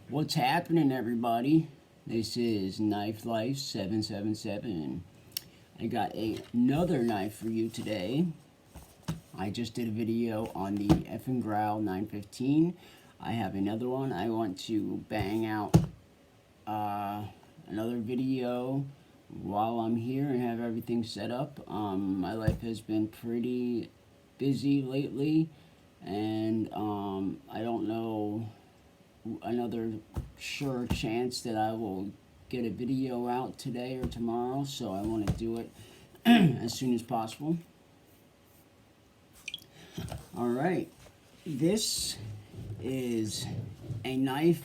What's happening, everybody? This is Knife Life 777. I got another knife for you today. I just did a video on the Effin' Growl 915. I have another one. I want to bang out another video while I'm here and have everything set up. My life has been pretty busy lately, and I don't know another sure chance that I will get a video out today or tomorrow, so I want to do it as soon as possible. Alright, this is a knife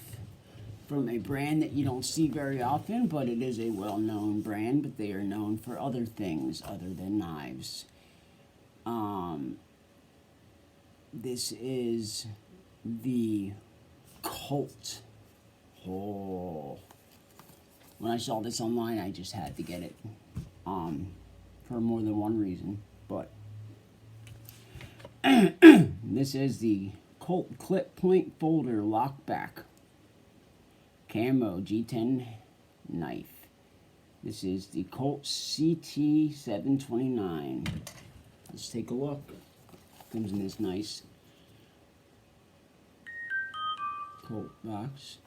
from a brand that you don't see very often, but it is a well-known brand, but they are known for other things other than knives. This is the Colt. Oh, when I saw this online, I just had to get it for more than one reason. But this is the Colt clip point folder lockback Camo G10 knife. This is the Colt CT729. Let's take a look. Comes in this nice Colt box.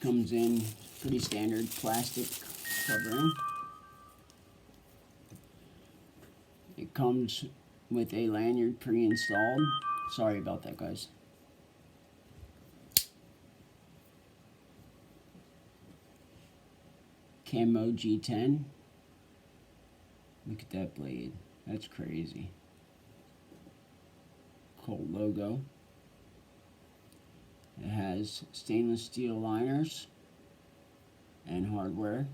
Comes in pretty standard plastic covering. It comes with a lanyard pre-installed. Sorry about that, guys. Camo G10. Look at that blade. That's crazy. Colt logo. It has stainless steel liners and hardware,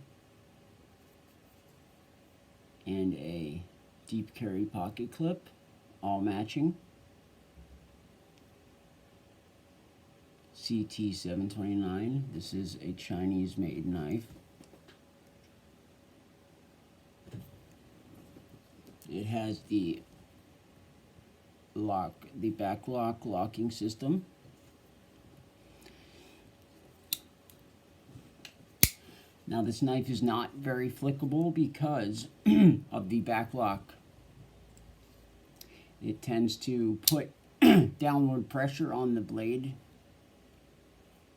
and a deep carry pocket clip, all matching. CT729. This is a Chinese made knife. It has the back lock locking system. Now this knife is not very flickable because of the back lock. It tends to put downward pressure on the blade,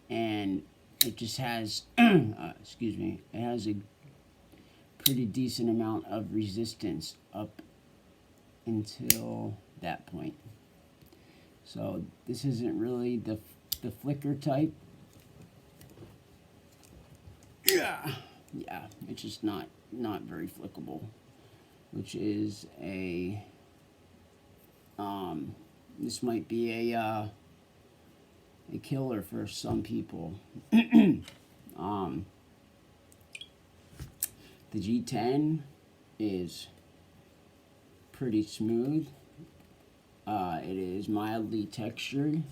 and it just has, excuse me, it has a pretty decent amount of resistance up until that point. So this isn't really the flicker type. Yeah, it's just not very flickable, which is a this might be a killer for some people. The G10 is pretty smooth. It is mildly textured.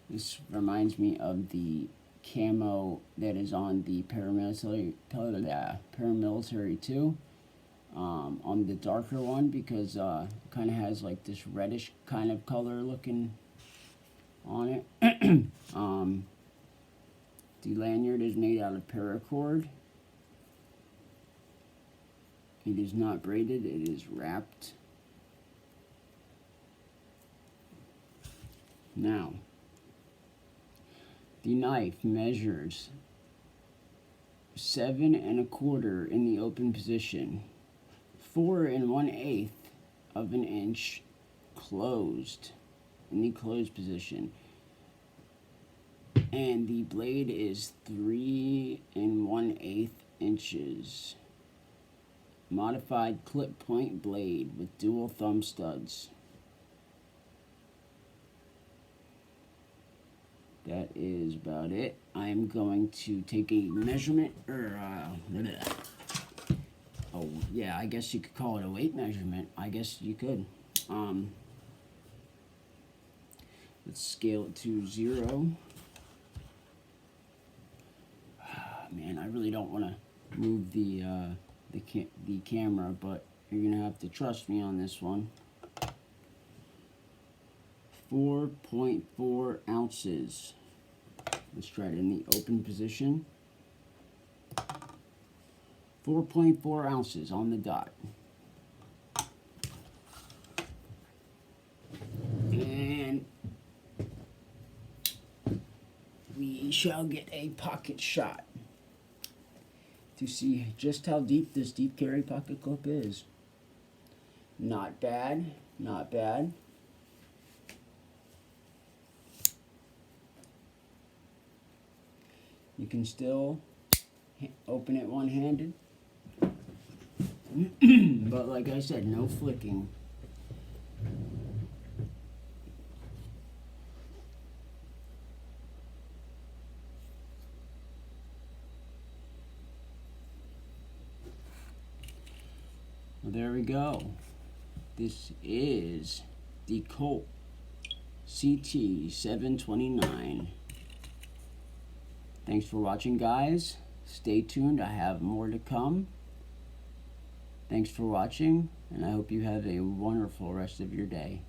This reminds me of the camo that is on the paramilitary 2, on the darker one, because it kind of has like this reddish kind of color looking on it. The lanyard is made out of paracord. It is not braided, it is wrapped. Now, the knife measures 7 1/4 in the open position, 4 1/8 of an inch closed in the closed position, and the blade is 3 1/8 inches. Modified clip point blade with dual thumb studs. That is about it. I am going to take a measurement, Oh, yeah, I guess you could call it a weight measurement. I guess you could. Let's scale it to 0. Man, I really don't want to move the camera, but you're gonna have to trust me on this one. 4.4 ounces. Let's try it in the open position. 4.4 ounces on the dot. And we shall get a pocket shot to see just how deep this deep carry pocket clip is. Not bad, not bad. You can still open it one-handed. But like I said, no flicking. Well, there we go. This is the Colt CT729. Thanks for watching, guys. Stay tuned. I have more to come. Thanks for watching, and I hope you have a wonderful rest of your day.